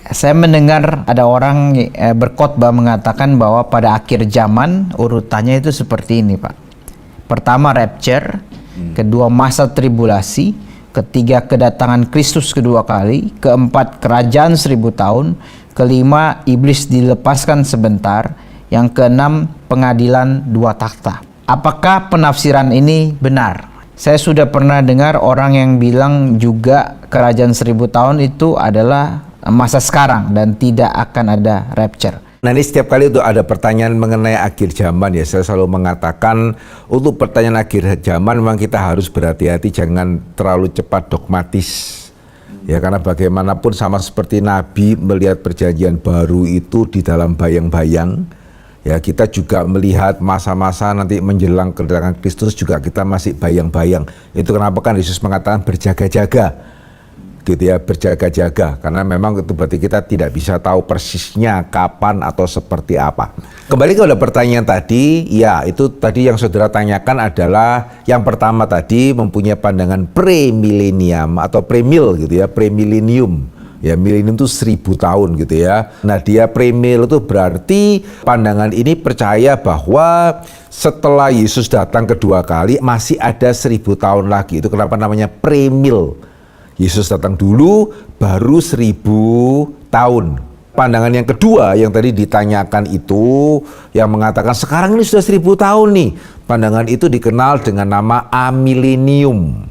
Saya mendengar ada orang berkhotbah mengatakan bahwa pada akhir zaman urutannya itu seperti ini, Pak. Pertama rapture, kedua masa tribulasi, ketiga kedatangan Kristus kedua kali, keempat kerajaan 1000 tahun, kelima iblis dilepaskan sebentar, yang keenam pengadilan 2 takhta. Apakah penafsiran ini benar? Saya sudah pernah dengar orang yang bilang juga kerajaan 1000 tahun itu adalah masa sekarang dan tidak akan ada rapture. Nah, ini setiap kali itu ada pertanyaan mengenai akhir zaman ya, saya selalu mengatakan untuk pertanyaan akhir zaman memang kita harus berhati-hati, jangan terlalu cepat dogmatis ya, karena bagaimanapun sama seperti Nabi melihat perjanjian baru itu di dalam bayang-bayang ya, kita juga melihat masa-masa nanti menjelang kedatangan Kristus juga kita masih bayang-bayang. Itu kenapa kan Yesus mengatakan berjaga-jaga gitu ya, berjaga-jaga, karena memang itu berarti kita tidak bisa tahu persisnya kapan atau seperti apa. Kembali kepada pertanyaan tadi, ya itu tadi yang saudara tanyakan adalah yang pertama tadi mempunyai pandangan premilenium atau premil gitu ya, premilenium. Ya, milenium itu 1000 tahun gitu ya. Nah, dia premil itu berarti pandangan ini percaya bahwa setelah Yesus datang kedua kali masih ada 1000 tahun lagi. Itu kenapa namanya premil. Yesus datang dulu, baru 1000 tahun. Pandangan yang kedua yang tadi ditanyakan itu, yang mengatakan sekarang ini sudah 1000 tahun nih. Pandangan itu dikenal dengan nama amilenium.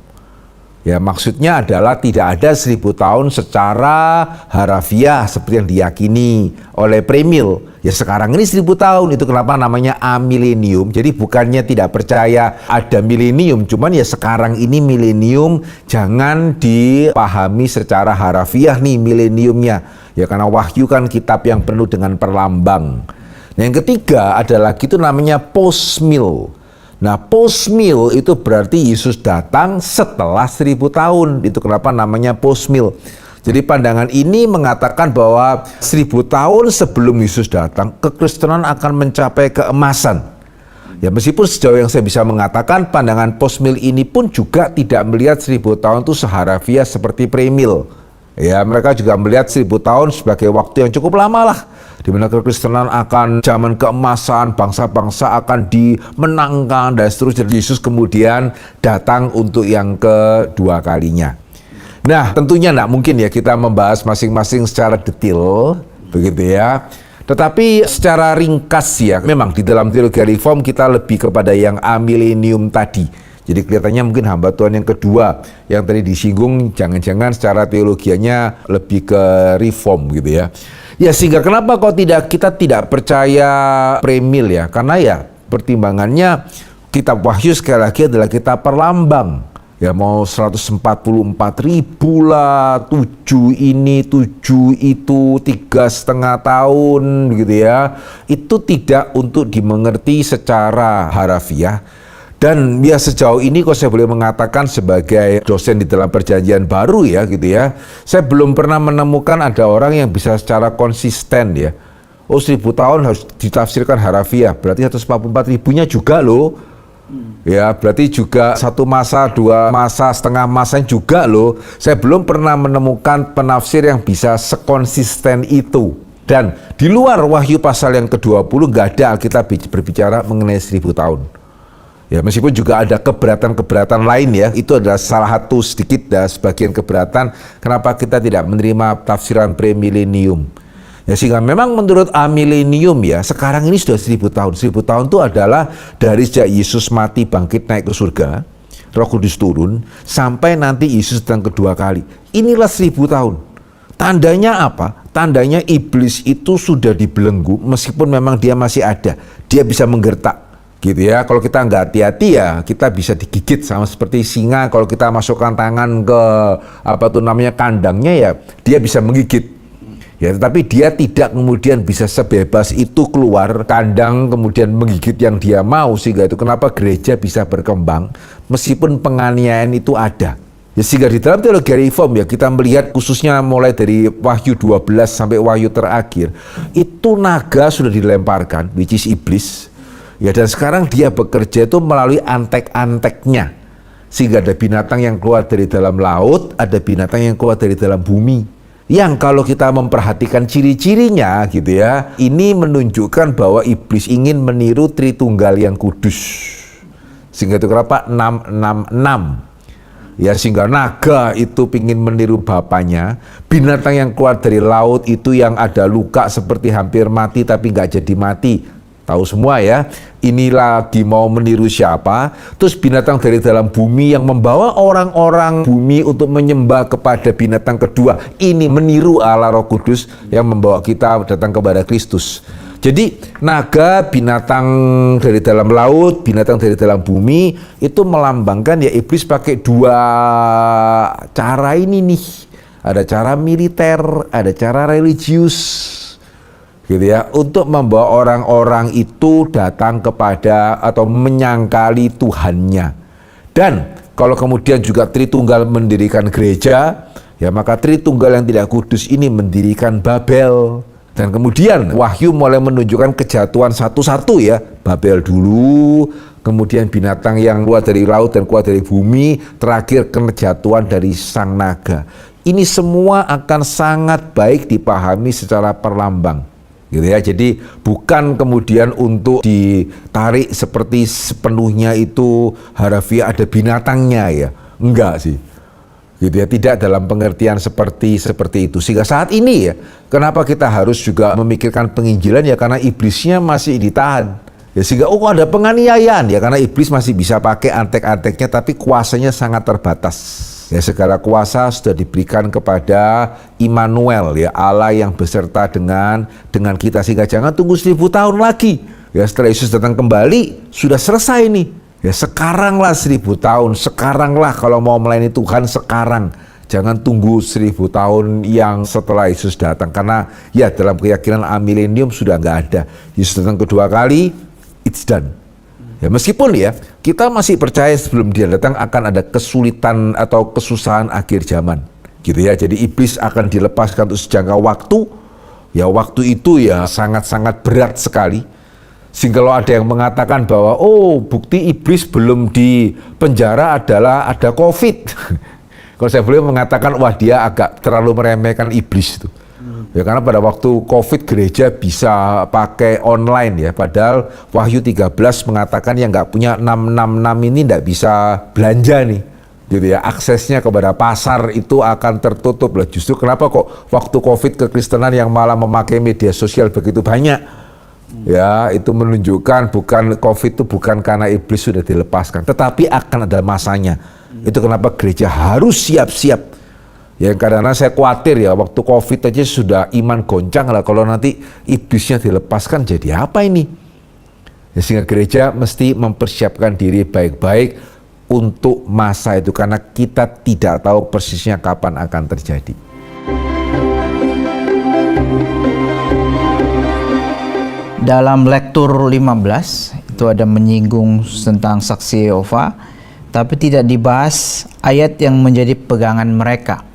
Ya, maksudnya adalah tidak ada 1000 tahun secara harafiah seperti yang diyakini oleh premil. Ya, sekarang ini 1000 tahun, itu kenapa namanya amilenium. Jadi bukannya tidak percaya ada milenium, cuman ya sekarang ini milenium jangan dipahami secara harafiah nih mileniumnya. Ya, karena wahyu kan kitab yang penuh dengan perlambang. Nah, yang ketiga adalah itu namanya postmil. Nah, postmil itu berarti Yesus datang setelah 1000 tahun. Itu kenapa namanya postmil. Jadi pandangan ini mengatakan bahwa 1000 tahun sebelum Yesus datang, kekristenan akan mencapai keemasan. Ya, meskipun sejauh yang saya bisa mengatakan pandangan postmil ini pun juga tidak melihat 1000 tahun itu seharafiah seperti premil. Ya, mereka juga melihat 1000 tahun sebagai waktu yang cukup lama lah, di mana kekristenan akan zaman keemasan, bangsa-bangsa akan dimenangkan dan seterusnya. Yesus kemudian datang untuk yang kedua kalinya. Nah, tentunya tidak mungkin ya kita membahas masing-masing secara detail, begitu ya. Tetapi secara ringkas ya, memang di dalam teologi reform kita lebih kepada yang amilenium tadi. Jadi kelihatannya mungkin hamba Tuhan yang kedua yang tadi disinggung, jangan-jangan secara teologianya lebih ke reform gitu ya. Ya, sehingga kenapa kok kita tidak percaya premil ya? Karena ya pertimbangannya kitab Wahyu sekali lagi adalah kitab perlambang. Ya, mau 144.000 lah, 7 ini, 7 itu, 3,5 tahun gitu ya. Itu tidak untuk dimengerti secara harafiah. Dan ya sejauh ini kok saya boleh mengatakan sebagai dosen di dalam perjanjian baru ya gitu ya, saya belum pernah menemukan ada orang yang bisa secara konsisten ya, oh 1000 tahun harus ditafsirkan harafiah, berarti 144.000-nya juga loh. Ya, berarti juga 1 masa, 2 masa, setengah masa juga loh. Saya belum pernah menemukan penafsir yang bisa sekonsisten itu. Dan di luar Wahyu pasal yang ke-20 nggak ada Alkitab berbicara mengenai 1000 tahun. Ya, meskipun juga ada keberatan-keberatan lain ya, itu adalah salah satu sedikit dan sebagian keberatan kenapa kita tidak menerima tafsiran premilenium. Ya, sehingga memang menurut amilenium ya, sekarang ini sudah 1000 tahun. 1000 tahun itu adalah dari sejak Yesus mati bangkit naik ke surga, Roh Kudus turun, sampai nanti Yesus datang kedua kali. Inilah 1000 tahun. Tandanya apa? Tandanya iblis itu sudah dibelenggu, meskipun memang dia masih ada. Dia bisa menggertak. Gitu ya, kalau kita nggak hati-hati ya kita bisa digigit sama seperti singa. Kalau kita masukkan tangan ke kandangnya ya dia bisa menggigit ya, tetapi dia tidak kemudian bisa sebebas itu keluar kandang kemudian menggigit yang dia mau. Sehingga itu kenapa gereja bisa berkembang meskipun penganiayaan itu ada ya. Sehingga di dalam teologi reform ya kita melihat khususnya mulai dari Wahyu 12 sampai Wahyu terakhir itu naga sudah dilemparkan, which is iblis. Ya, dan sekarang dia bekerja itu melalui antek-anteknya. Sehingga ada binatang yang keluar dari dalam laut, ada binatang yang keluar dari dalam bumi. yang kalau kita memperhatikan ciri-cirinya gitu ya, ini menunjukkan bahwa iblis ingin meniru Tritunggal yang kudus. Sehingga itu kenapa 666. Ya, sehingga naga itu ingin meniru bapaknya, binatang yang keluar dari laut itu yang ada luka seperti hampir mati tapi nggak jadi mati. Tahu semua ya, ini lagi mau meniru siapa. Terus binatang dari dalam bumi yang membawa orang-orang bumi untuk menyembah kepada binatang kedua. Ini meniru Allah Roh Kudus yang membawa kita datang kepada Kristus. Jadi naga, binatang dari dalam laut, binatang dari dalam bumi, itu melambangkan ya iblis pakai dua cara ini nih. Ada cara militer, ada cara religius. Gitu ya, untuk membawa orang-orang itu datang kepada atau menyangkali Tuhannya. Dan kalau kemudian juga Tritunggal mendirikan gereja, ya maka Tritunggal yang tidak kudus ini mendirikan Babel. Dan kemudian Wahyu mulai menunjukkan kejatuhan satu-satu ya, Babel dulu, kemudian binatang yang keluar dari laut dan keluar dari bumi, terakhir kejatuhan dari sang naga. Ini semua akan sangat baik dipahami secara perlambang. Gitu ya, jadi bukan kemudian untuk ditarik seperti sepenuhnya itu harafiah ada binatangnya ya, enggak sih, gitu ya, tidak dalam pengertian seperti itu. Sehingga saat ini ya, kenapa kita harus juga memikirkan penginjilan ya, karena iblisnya masih ditahan ya, sehingga ada penganiayaan ya, karena iblis masih bisa pakai antek-anteknya, tapi kuasanya sangat terbatas. Ya, segala kuasa sudah diberikan kepada Immanuel ya, Allah yang beserta dengan kita, sehingga jangan tunggu 1000 tahun lagi. Ya, setelah Yesus datang kembali sudah selesai nih. Ya, sekaranglah 1000 tahun, sekaranglah kalau mau melayani Tuhan sekarang. Jangan tunggu 1000 tahun yang setelah Yesus datang, karena ya dalam keyakinan amilenium sudah nggak ada. Yesus datang kedua kali, it's done. Ya, meskipun ya kita masih percaya sebelum dia datang akan ada kesulitan atau kesusahan akhir zaman, gitu ya. Jadi iblis akan dilepaskan untuk sejangka waktu. Ya, waktu itu ya sangat-sangat berat sekali. Sehingga kalau ada yang mengatakan bahwa bukti iblis belum di penjara adalah ada COVID. Kalau saya boleh mengatakan, wah dia agak terlalu meremehkan iblis itu. Ya, karena pada waktu COVID gereja bisa pakai online ya, padahal Wahyu 13 mengatakan yang nggak punya 666 ini nggak bisa belanja nih, gitu ya, aksesnya kepada pasar itu akan tertutup lah. Justru kenapa kok waktu COVID kekristenan yang malah memakai media sosial begitu banyak? Ya, itu menunjukkan bukan COVID itu bukan karena iblis sudah dilepaskan, tetapi akan ada masanya. Itu kenapa gereja harus siap-siap. Ya, karena saya khawatir ya, waktu COVID aja sudah iman goncang lah, kalau nanti iblisnya dilepaskan jadi apa ini? Ya, sehingga gereja mesti mempersiapkan diri baik-baik untuk masa itu, karena kita tidak tahu persisnya kapan akan terjadi. Dalam lektur 15 itu ada menyinggung tentang saksi Yehova, tapi tidak dibahas ayat yang menjadi pegangan mereka,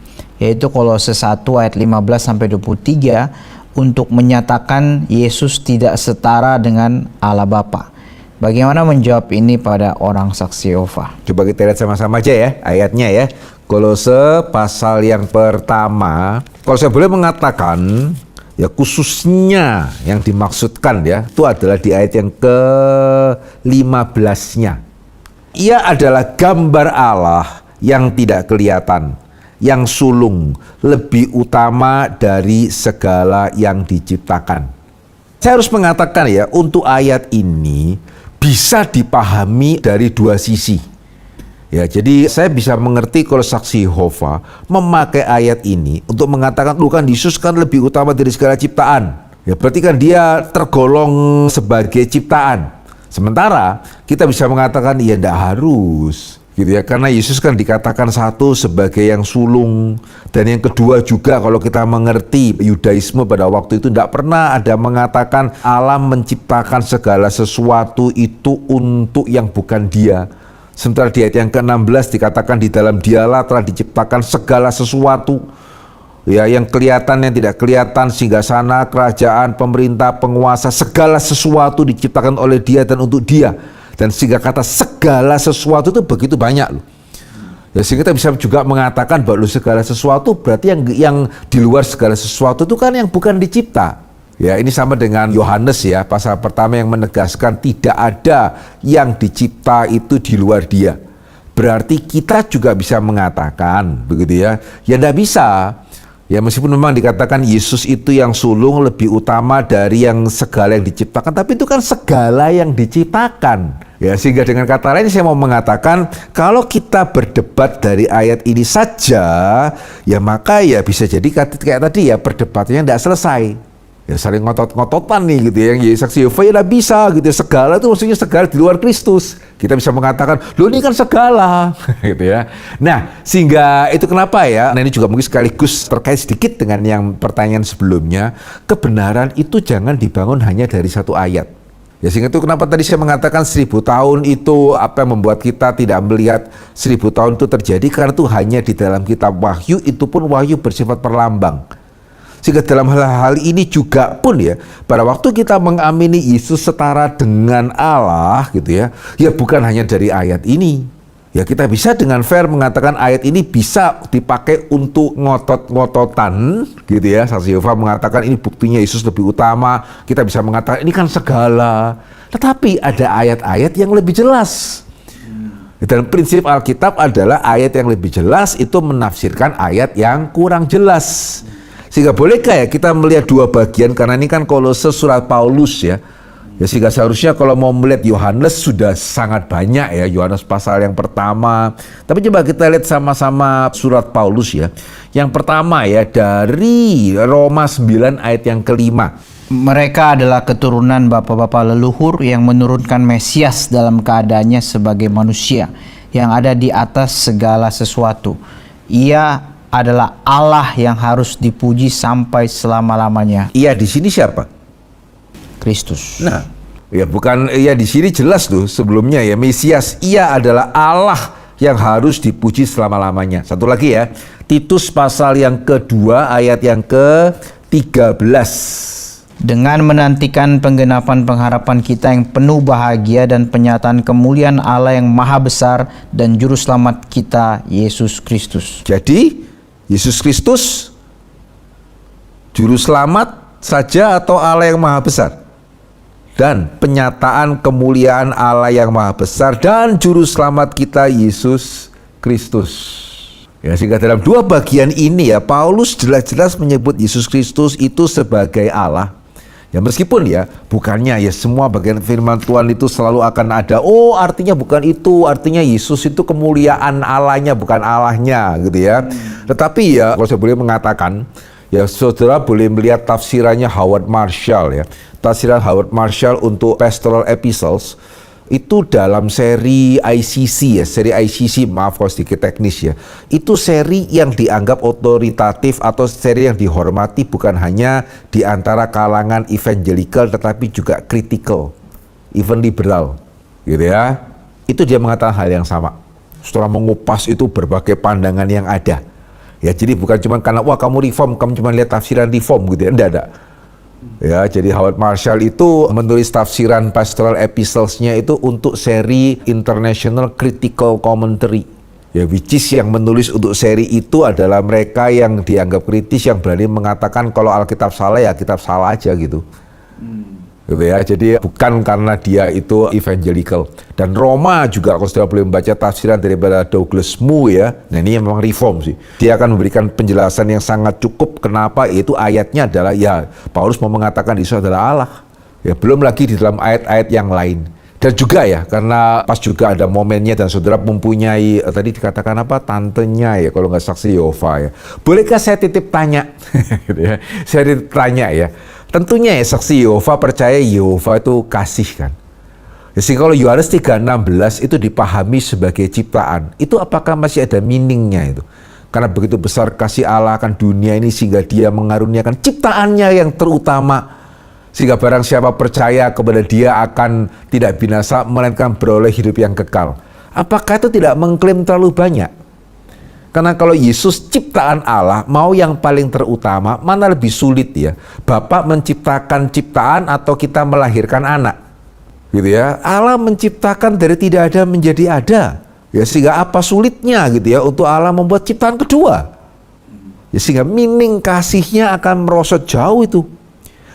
yaitu Kolose 1 ayat 15 sampai 23 untuk menyatakan Yesus tidak setara dengan Allah Bapa. Bagaimana menjawab ini pada orang saksi Yehova? Coba kita lihat sama-sama aja ya ayatnya ya. Kolose pasal yang pertama, kalau saya boleh mengatakan ya, khususnya yang dimaksudkan ya, itu adalah di ayat yang ke-15-nya. Ia adalah gambar Allah yang tidak kelihatan, yang sulung, lebih utama dari segala yang diciptakan. Saya harus mengatakan ya, untuk ayat ini bisa dipahami dari dua sisi. Ya, jadi saya bisa mengerti kalau saksi Yehova memakai ayat ini untuk mengatakan, kan Yesus kan lebih utama dari segala ciptaan. Ya, berarti kan dia tergolong sebagai ciptaan. Sementara kita bisa mengatakan ya enggak harus, gitu ya, karena Yesus kan dikatakan satu sebagai yang sulung, dan yang kedua juga kalau kita mengerti Yudaisme pada waktu itu enggak pernah ada mengatakan Allah menciptakan segala sesuatu itu untuk yang bukan dia. Sementara di ayat yang ke-16 dikatakan di dalam dialah telah diciptakan segala sesuatu. Ya, yang kelihatan, yang tidak kelihatan, singgasana, kerajaan, pemerintah, penguasa, segala sesuatu diciptakan oleh dia dan untuk dia. Dan sehingga kata segala sesuatu itu begitu banyak loh. Ya, sehingga kita bisa juga mengatakan bahwa segala sesuatu berarti yang di luar segala sesuatu itu kan yang bukan dicipta. Ya, ini sama dengan Yohanes ya, pasal pertama yang menegaskan tidak ada yang dicipta itu di luar Dia. Berarti kita juga bisa mengatakan begitu ya. Ya enggak bisa. Ya meskipun memang dikatakan Yesus itu yang sulung lebih utama dari yang segala yang diciptakan, tapi itu kan segala yang diciptakan. Ya, sehingga dengan kata lain saya mau mengatakan kalau kita berdebat dari ayat ini saja, ya maka ya bisa jadi kayak tadi ya perdebatannya tidak selesai. Ya saling ngotot-ngototan nih gitu ya, yang jadi saksi Yehova ya tidak bisa gitu ya. Segala itu maksudnya segala di luar Kristus. Kita bisa mengatakan, loh ini kan segala gitu ya. Nah, sehingga itu kenapa ya, nah ini juga mungkin sekaligus terkait sedikit dengan yang pertanyaan sebelumnya, kebenaran itu jangan dibangun hanya dari satu ayat. Ya, sehingga itu kenapa tadi saya mengatakan 1000 tahun itu apa yang membuat kita tidak melihat 1000 tahun itu terjadi, karena itu hanya di dalam kitab Wahyu, itu pun Wahyu bersifat perlambang. Sehingga dalam hal ini juga pun ya, pada waktu kita mengamini Yesus setara dengan Allah gitu ya, ya bukan hanya dari ayat ini. Ya kita bisa dengan fair mengatakan ayat ini bisa dipakai untuk ngotot-ngototan gitu ya. Saksi Yehova mengatakan ini buktinya Yesus lebih utama. Kita bisa mengatakan ini kan segala. Tetapi ada ayat-ayat yang lebih jelas. Dan prinsip Alkitab adalah ayat yang lebih jelas itu menafsirkan ayat yang kurang jelas. Sehingga bolehkah ya kita melihat dua bagian, karena ini kan Kolose surat Paulus ya. Ya sehingga seharusnya kalau mau melihat Yohanes sudah sangat banyak ya, Yohanes pasal yang pertama. Tapi coba kita lihat sama-sama surat Paulus ya. Yang pertama ya dari Roma 9 ayat yang kelima. Mereka adalah keturunan bapak-bapak leluhur yang menurunkan Mesias dalam keadaannya sebagai manusia yang ada di atas segala sesuatu. Ia adalah Allah yang harus dipuji sampai selama-lamanya. Ia di sini siapa? Kristus. Nah, ya bukan ya di sini jelas tuh sebelumnya ya, Mesias, ia adalah Allah yang harus dipuji selama-lamanya. Satu lagi ya, Titus pasal yang kedua ayat yang ke-13. Dengan menantikan penggenapan pengharapan kita yang penuh bahagia dan penyataan kemuliaan Allah yang maha besar dan juru selamat kita Yesus Kristus. Jadi Yesus Kristus juru selamat saja atau Allah yang maha besar? Dan penyataan kemuliaan Allah yang maha besar dan juru selamat kita Yesus Kristus. Ya, sehingga dalam dua bagian ini ya, Paulus jelas-jelas menyebut Yesus Kristus itu sebagai Allah. Ya meskipun ya bukannya ya semua bagian firman Tuhan itu selalu akan ada, oh artinya bukan itu, artinya Yesus itu kemuliaan Allahnya bukan Allahnya gitu ya. Tetapi ya kalau saya boleh mengatakan, ya saudara boleh melihat tafsirannya Howard Marshall ya. Tafsiran Howard Marshall untuk Pastoral Epistles itu dalam seri ICC ya, seri ICC, maaf kalau sedikit teknis ya. Itu seri yang dianggap otoritatif atau seri yang dihormati bukan hanya di antara kalangan evangelical tetapi juga critical, even liberal gitu ya. Itu dia mengatakan hal yang sama. Setelah mengupas itu berbagai pandangan yang ada. Ya, jadi bukan cuma karena wah kamu reform, kamu cuma lihat tafsiran reform gitu ya, enggak. Ya, jadi Howard Marshall itu menulis tafsiran Pastoral Epistles-nya itu untuk seri International Critical Commentary. Ya, which is yang menulis untuk seri itu adalah mereka yang dianggap kritis, yang berani mengatakan kalau Alkitab salah ya Alkitab salah aja gitu. Gitu ya. Jadi bukan karena dia itu evangelical. Dan Roma juga kalau sudah boleh membaca tafsiran daripada Douglas Moo ya. Nah ini memang reform sih. Dia akan memberikan penjelasan yang sangat cukup kenapa itu ayatnya adalah ya Paulus mau mengatakan Yesus adalah Allah. Ya belum lagi di dalam ayat-ayat yang lain. Dan juga ya karena pas juga ada momennya dan saudara mempunyai tadi dikatakan apa tantenya ya kalau nggak saksi Yehova ya. Bolehkah saya titip tanya? Gitu ya. Saya titip tanya ya. Tentunya ya saksi Yehova percaya Yehova itu kasih kan. Jadi kalau Yohanes 3:16 itu dipahami sebagai ciptaan, itu apakah masih ada meaningnya itu? Karena begitu besar kasih Allah akan dunia ini sehingga dia mengaruniakan ciptaannya yang terutama. Sehingga barang siapa percaya kepada dia akan tidak binasa melainkan beroleh hidup yang kekal. Apakah itu tidak mengklaim terlalu banyak? Karena kalau Yesus ciptaan Allah, mau yang paling terutama, mana lebih sulit ya? Bapak menciptakan ciptaan atau kita melahirkan anak? Gitu ya. Allah menciptakan dari tidak ada menjadi ada. Ya sehingga apa sulitnya gitu ya untuk Allah membuat ciptaan kedua? Ya sehingga meaning kasihnya akan merosot jauh itu.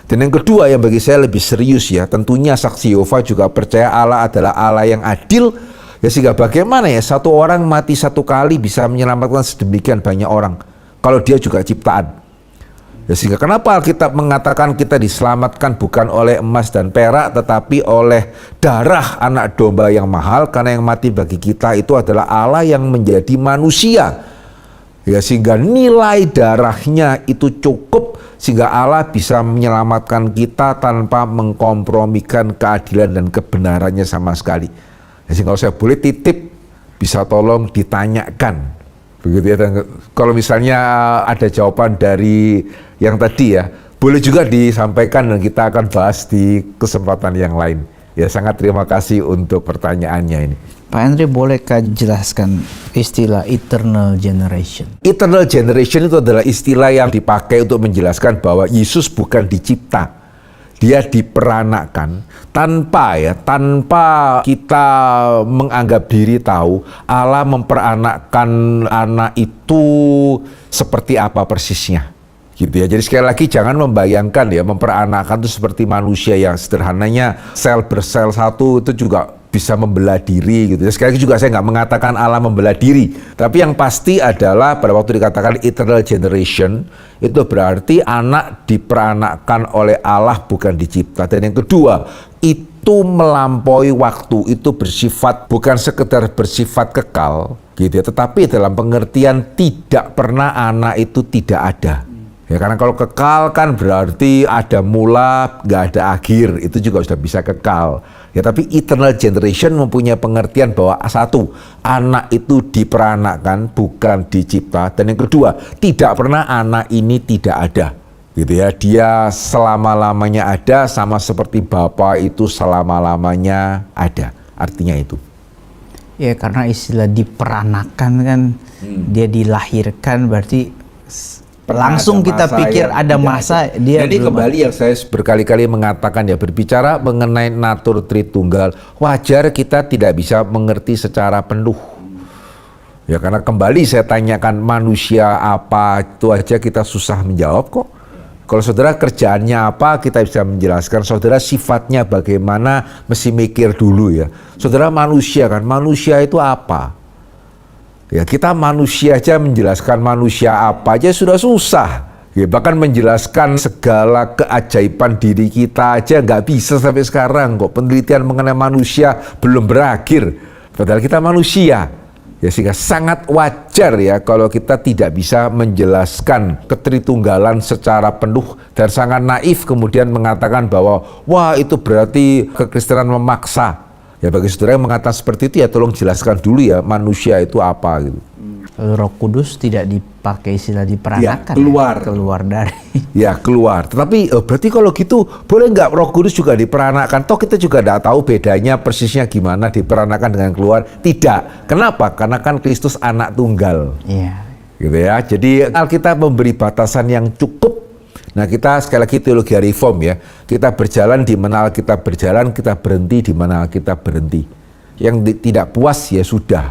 Dan yang kedua yang bagi saya lebih serius ya, tentunya saksi Yehova juga percaya Allah adalah Allah yang adil. Ya sehingga bagaimana ya satu orang mati satu kali bisa menyelamatkan sedemikian banyak orang kalau dia juga ciptaan. Ya sehingga kenapa Alkitab mengatakan kita diselamatkan bukan oleh emas dan perak tetapi oleh darah anak domba yang mahal, karena yang mati bagi kita itu adalah Allah yang menjadi manusia. Ya sehingga nilai darahnya itu cukup sehingga Allah bisa menyelamatkan kita tanpa mengkompromikan keadilan dan kebenarannya sama sekali. Ya, sehingga kalau saya boleh titip, bisa tolong ditanyakan begitu ya. Dan kalau misalnya ada jawaban dari yang tadi ya, boleh juga disampaikan dan kita akan bahas di kesempatan yang lain. Ya, sangat terima kasih untuk pertanyaannya ini. Pak Henry, bolehkah jelaskan istilah eternal generation? Eternal generation itu adalah istilah yang dipakai untuk menjelaskan bahwa Yesus bukan dicipta, dia diperanakan tanpa kita menganggap diri tahu Allah memperanakkan anak itu seperti apa persisnya. Gitu ya. Jadi sekali lagi jangan membayangkan ya memperanakkan itu seperti manusia yang sederhananya sel bersel satu itu juga bisa membelah diri gitu. Sekali lagi juga saya nggak mengatakan Allah membelah diri, tapi yang pasti adalah pada waktu dikatakan eternal generation itu berarti anak diperanakkan oleh Allah bukan dicipta. Dan yang kedua itu melampaui waktu, itu bersifat bukan sekedar bersifat kekal gitu ya, tetapi dalam pengertian tidak pernah anak itu tidak ada. Ya, karena kalau kekal kan berarti ada mula, nggak ada akhir, itu juga sudah bisa kekal. Ya, tapi eternal generation mempunyai pengertian bahwa satu, anak itu diperanakkan bukan dicipta, dan yang kedua, tidak pernah anak ini tidak ada. Gitu ya, dia selama-lamanya ada, sama seperti Bapa itu selama-lamanya ada. Artinya itu. Ya, karena istilah diperanakan kan, dia dilahirkan berarti langsung kita pikir ada masa dia. Jadi kembali yang saya berkali-kali mengatakan ya, berbicara mengenai natur Tritunggal, wajar kita tidak bisa mengerti secara penuh. Ya, karena kembali saya tanyakan manusia apa, itu aja kita susah menjawab kok. Kalau saudara kerjaannya apa, kita bisa menjelaskan. Saudara sifatnya bagaimana, mesti mikir dulu ya. Saudara manusia kan, manusia itu apa? Ya, kita manusia aja menjelaskan manusia apa aja sudah susah. Ya, bahkan menjelaskan segala keajaiban diri kita aja nggak bisa sampai sekarang kok. Penelitian mengenai manusia belum berakhir. Padahal kita manusia. Ya, sehingga sangat wajar ya kalau kita tidak bisa menjelaskan ketritunggalan secara penuh, dan sangat naif kemudian mengatakan bahwa wah itu berarti kekristenan memaksa. Ya, bagi saudara yang mengatakan seperti itu ya tolong jelaskan dulu ya manusia itu apa gitu. Roh Kudus tidak dipakai istilah diperanakan. Ya, keluar dari. Ya, keluar. Tetapi berarti kalau gitu boleh nggak Roh Kudus juga diperanakan? Toh kita juga tidak tahu bedanya persisnya gimana diperanakan dengan keluar. Tidak. Kenapa? Karena kan Kristus anak tunggal. Iya. Gitu ya. Jadi Alkitab memberi batasan yang cukup. Nah, kita sekali lagi teologi reform ya. Kita berjalan di mana Alkitab berjalan, kita berhenti di mana Alkitab berhenti. Yang tidak puas ya sudah.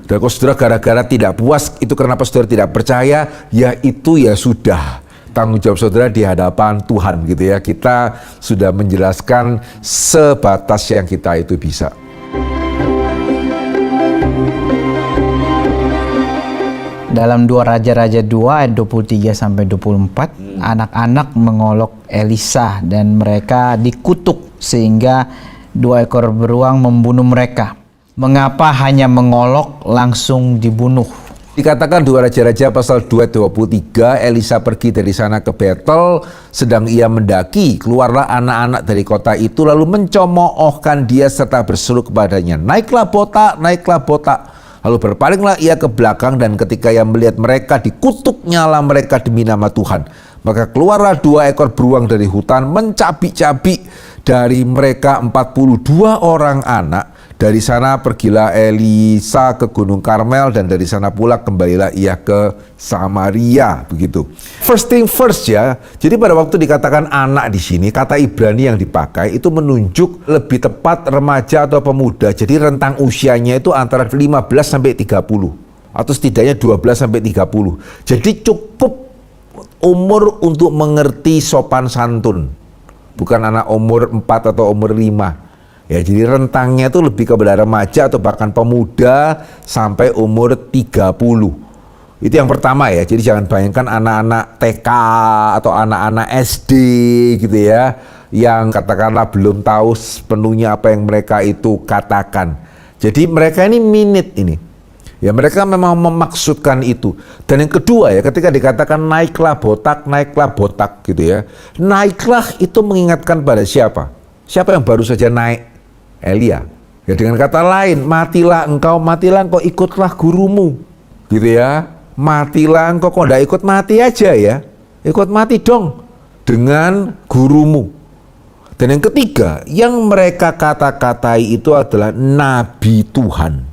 Dan kalau saudara gara-gara tidak puas, itu kenapa saudara tidak percaya, ya itu ya sudah. Tanggung jawab saudara di hadapan Tuhan gitu ya. Kita sudah menjelaskan sebatas yang kita itu bisa. Dalam 2 Raja-Raja 2 ayat 23 sampai 24, anak-anak mengolok Elisa dan mereka dikutuk sehingga 2 ekor beruang membunuh mereka. Mengapa hanya mengolok langsung dibunuh? Dikatakan 2 Raja-Raja pasal 2:23, Elisa pergi dari sana ke Betel, sedang ia mendaki, keluarlah anak-anak dari kota itu lalu mencemoohkan dia serta berseru kepadanya, naiklah botak, naiklah botak. Lalu berpalinglah ia ke belakang, dan ketika ia melihat mereka, dikutuknyalah mereka demi nama Tuhan. Maka keluarlah 2 ekor beruang dari hutan, mencabik-cabik dari mereka 42 orang anak, Dari sana pergilah Elisa ke Gunung Karmel dan dari sana pula kembalilah ia ke Samaria, begitu. First thing first ya. Jadi pada waktu dikatakan anak di sini, kata Ibrani yang dipakai itu menunjuk lebih tepat remaja atau pemuda. Jadi rentang usianya itu antara 15 sampai 30 atau setidaknya 12 sampai 30. Jadi cukup umur untuk mengerti sopan santun. Bukan anak umur 4 atau umur 5. Ya, jadi rentangnya itu lebih kepada remaja atau bahkan pemuda sampai umur 30. Itu yang pertama ya. Jadi jangan bayangkan anak-anak TK atau anak-anak SD gitu ya, yang katakanlah belum tahu sepenuhnya apa yang mereka itu katakan. Jadi mereka ini minit ini. Ya, mereka memang memaksudkan itu. Dan yang kedua ya, ketika dikatakan naiklah botak gitu ya. Naiklah itu mengingatkan pada siapa? Siapa yang baru saja naik? Elia. Ya, dengan kata lain, matilah engkau, ikutlah gurumu. Gitu ya. Matilah engkau, kok tidak ikut mati aja ya. Ikut mati dong dengan gurumu. Dan yang ketiga, yang mereka kata-katai itu adalah nabi Tuhan.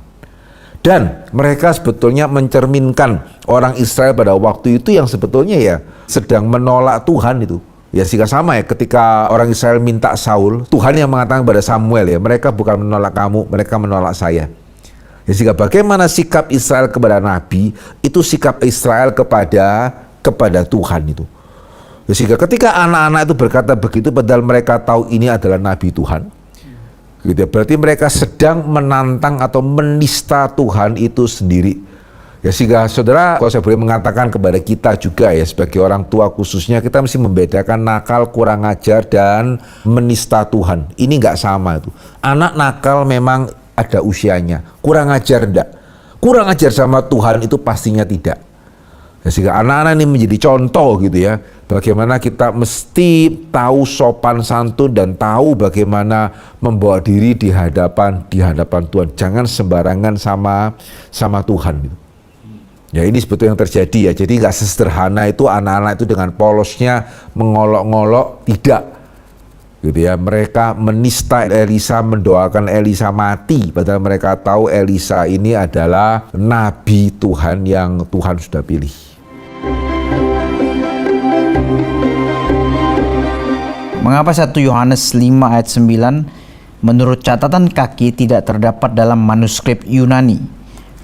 Dan mereka sebetulnya mencerminkan orang Israel pada waktu itu yang sebetulnya ya sedang menolak Tuhan itu. Ya sehingga sama ya, ketika orang Israel minta Saul, Tuhan yang mengatakan kepada Samuel ya, mereka bukan menolak kamu, mereka menolak saya. Ya sehingga bagaimana sikap Israel kepada nabi, itu sikap Israel kepada Tuhan itu. Ya sehingga ketika anak-anak itu berkata begitu, padahal mereka tahu ini adalah nabi Tuhan, gitu ya, berarti mereka sedang menantang atau menista Tuhan itu sendiri. Ya sehingga saudara, kalau saya boleh mengatakan kepada kita juga ya, sebagai orang tua khususnya, kita mesti membedakan nakal, kurang ajar, dan menista Tuhan. Ini nggak sama itu. Anak nakal memang ada usianya, kurang ajar enggak. Kurang ajar sama Tuhan itu pastinya tidak. Ya, sehingga anak-anak ini menjadi contoh gitu ya, bagaimana kita mesti tahu sopan santun dan tahu bagaimana membawa diri di hadapan Tuhan. Jangan sembarangan sama Tuhan gitu. Ya, ini sebetulnya yang terjadi ya. Jadi nggak sesederhana itu anak-anak itu dengan polosnya mengolok-ngolok, tidak gitu ya. Mereka menista Elisa, mendoakan Elisa mati, padahal mereka tahu Elisa ini adalah nabi Tuhan yang Tuhan sudah pilih. Mengapa 1 Yohanes 5 ayat 9 menurut catatan kaki tidak terdapat dalam manuskrip Yunani?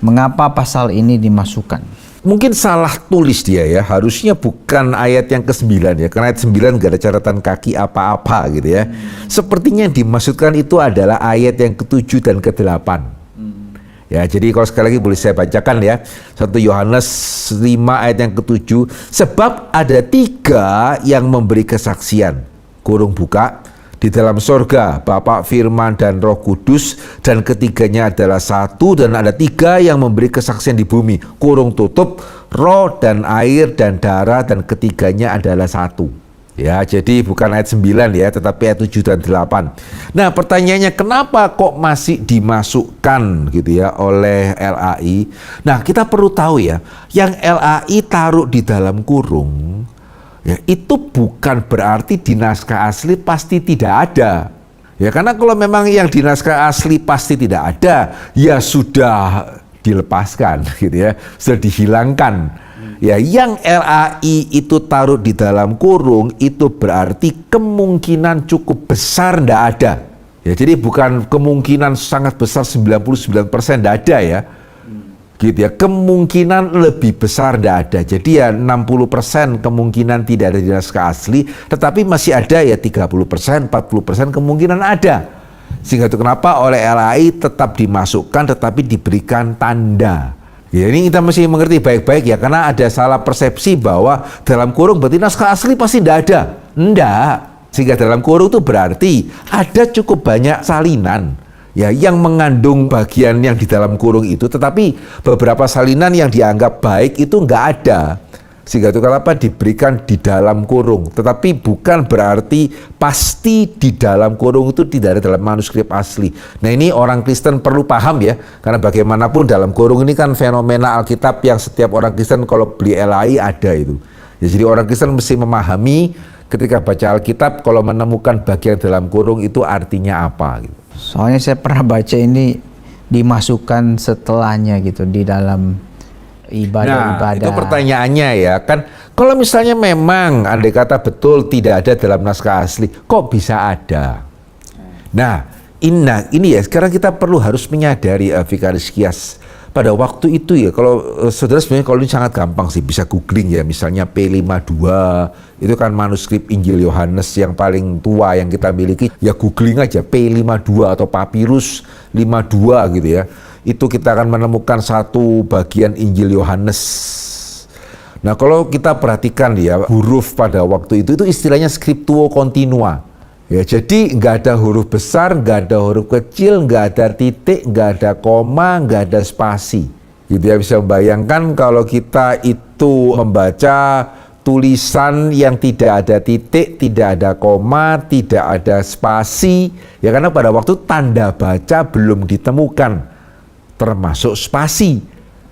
Mengapa pasal ini dimasukkan? Mungkin salah tulis dia ya, harusnya bukan ayat yang ke-9 ya, karena ayat 9 gak ada catatan kaki apa-apa gitu ya. Sepertinya yang dimaksudkan itu adalah ayat yang ke-7 dan ke-8. Ya, jadi kalau sekali lagi boleh saya bacakan ya, 1 Yohanes 5 ayat yang ke-7, sebab ada 3 yang memberi kesaksian, kurung buka, di dalam sorga, Bapa, Firman, dan Roh Kudus, dan ketiganya adalah satu, dan ada 3 yang memberi kesaksian di bumi, kurung tutup, roh dan air dan darah, dan ketiganya adalah satu. Ya, jadi bukan ayat 9 ya, tetapi ayat 7 dan 8. Nah, pertanyaannya kenapa kok masih dimasukkan gitu ya oleh LAI? Nah, kita perlu tahu ya, yang LAI taruh di dalam kurung, ya, itu bukan berarti di naskah asli pasti tidak ada. Ya, karena kalau memang yang di naskah asli pasti tidak ada, ya sudah dilepaskan gitu ya, sudah dihilangkan. Ya, yang LAI itu taruh di dalam kurung itu berarti kemungkinan cukup besar tidak ada. Ya, jadi bukan kemungkinan sangat besar 99% tidak ada ya. Gitu ya, kemungkinan lebih besar tidak ada. Jadi ya 60% kemungkinan tidak ada di naskah asli, tetapi masih ada ya 30%, 40% kemungkinan ada. Sehingga itu kenapa oleh LAI tetap dimasukkan tetapi diberikan tanda. Ya, ini kita mesti mengerti baik-baik ya, karena ada salah persepsi bahwa dalam kurung berarti naskah asli pasti tidak ada. Enggak. Sehingga dalam kurung itu berarti ada cukup banyak salinan ya yang mengandung bagian yang di dalam kurung itu, tetapi beberapa salinan yang dianggap baik itu enggak ada. Sehingga itu kenapa diberikan di dalam kurung, tetapi bukan berarti pasti di dalam kurung itu tidak ada dalam manuskrip asli. Nah, ini orang Kristen perlu paham ya, karena bagaimanapun dalam kurung ini kan fenomena Alkitab yang setiap orang Kristen kalau beli LAI ada itu ya. Jadi orang Kristen mesti memahami ketika baca Alkitab kalau menemukan bagian dalam kurung itu artinya apa gitu. Soalnya saya pernah baca ini dimasukkan setelahnya gitu di dalam ibadah-ibadah. Nah, itu pertanyaannya ya kan, kalau misalnya memang andai kata betul tidak ada dalam naskah asli, kok bisa ada? Nah, ini ya sekarang kita perlu harus menyadari Vikaris Kias pada waktu itu ya. Kalau saudara sebenarnya kalau ini sangat gampang sih, bisa googling ya, misalnya P52 itu kan manuskrip Injil Yohanes yang paling tua yang kita miliki, ya googling aja P52 atau Papirus 52 gitu ya. Itu kita akan menemukan satu bagian Injil Yohanes. Nah, kalau kita perhatikan ya, huruf pada waktu itu istilahnya scriptuo continua. Ya, jadi nggak ada huruf besar, nggak ada huruf kecil, nggak ada titik, nggak ada koma, nggak ada spasi. Gitu ya, bisa membayangkan kalau kita itu membaca tulisan yang tidak ada titik, tidak ada koma, tidak ada spasi. Ya karena pada waktu tanda baca belum ditemukan, termasuk spasi.